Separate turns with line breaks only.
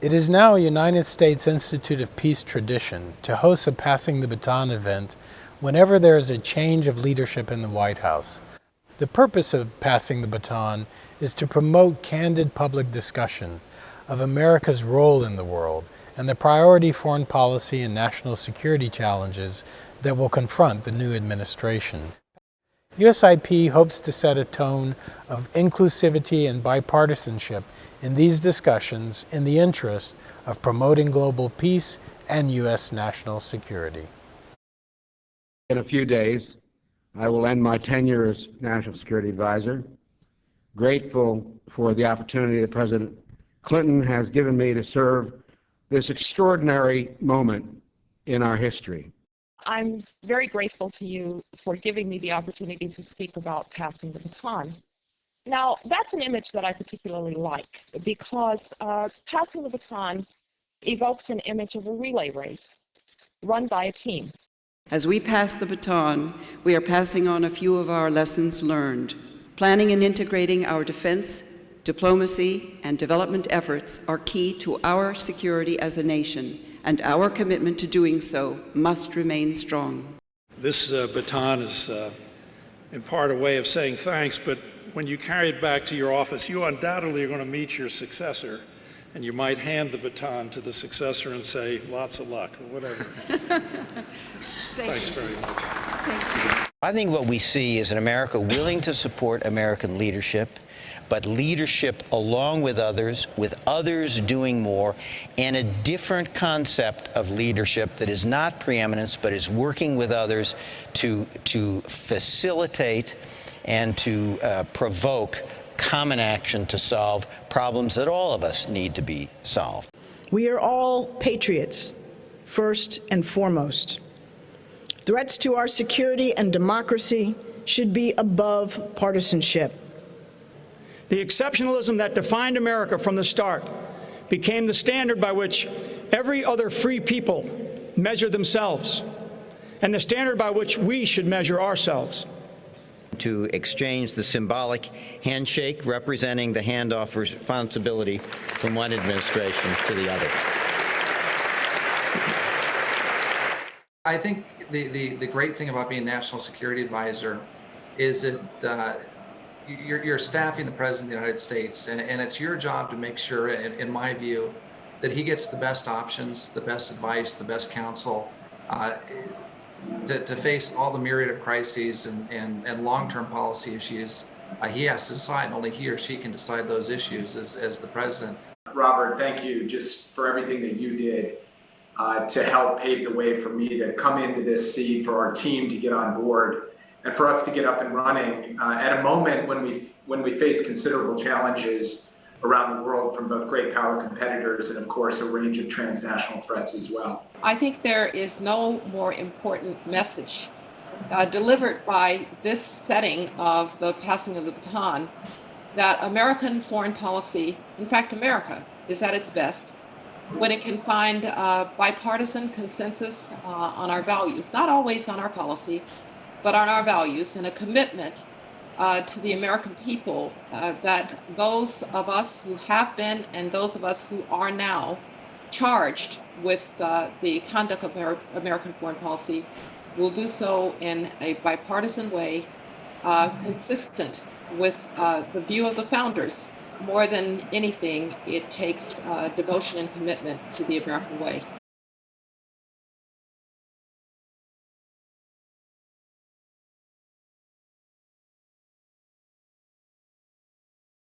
It is now a United States Institute of Peace tradition to host a Passing the Baton event whenever there is a change of leadership in the White House. The purpose of Passing the Baton is to promote candid public discussion of America's role in the world and the priority foreign policy and national security challenges that will confront the new administration. USIP hopes to set a tone of inclusivity and bipartisanship in these discussions in the interest of promoting global peace and U.S. national security.
In a few days, I will end my tenure as National Security Advisor, grateful for the opportunity that President Clinton has given me to serve this extraordinary moment in our history.
I'm very grateful to you for giving me the opportunity to speak about passing the baton. Now, that's an image that I particularly like because passing the baton evokes an image of a relay race run by a team.
As we pass the baton, we are passing on a few of our lessons learned. Planning and integrating our defense, diplomacy, and development efforts are key to our security as a nation, and our commitment to doing so must remain strong.
This baton is in part a way of saying thanks, but when you carry it back to your office, you undoubtedly are going to meet your successor, and you might hand the baton to the successor and say, lots of luck, or whatever. Thanks very much.
Thank you.
I think what we see is an America willing to support American leadership, but leadership along with others doing more, and a different concept of leadership that is not preeminence, but is working with others to facilitate and to provoke common action to solve problems that all of us need to be solved.
We are all patriots, first and foremost. Threats to our security and democracy should be above partisanship.
The exceptionalism that defined America from the start became the standard by which every other free people measure themselves, and the standard by which we should measure ourselves.
To exchange the symbolic handshake representing the handoff of responsibility from one administration to the other.
I think the great thing about being National Security Advisor is that you're staffing the President of the United States, and it's your job to make sure, in my view, that he gets the best options, the best advice, the best counsel to face all the myriad of crises and long-term policy issues. He has to decide, and only he or she can decide those issues as the President.
Robert, thank you just for everything that you did to help pave the way for me to come into this seat, for our team to get on board, and for us to get up and running at a moment when we face considerable challenges around the world from both great power competitors and, of course, a range of transnational threats as well.
I think there is no more important message delivered by this setting of the passing of the baton that American foreign policy, in fact, America, is at its best when it can find bipartisan consensus on our values, not always on our policy, but on our values, and a commitment to the American people that those of us who have been and those of us who are now charged with the conduct of American foreign policy will do so in a bipartisan way, consistent with the view of the founders. More than anything, it takes devotion and commitment to the American way.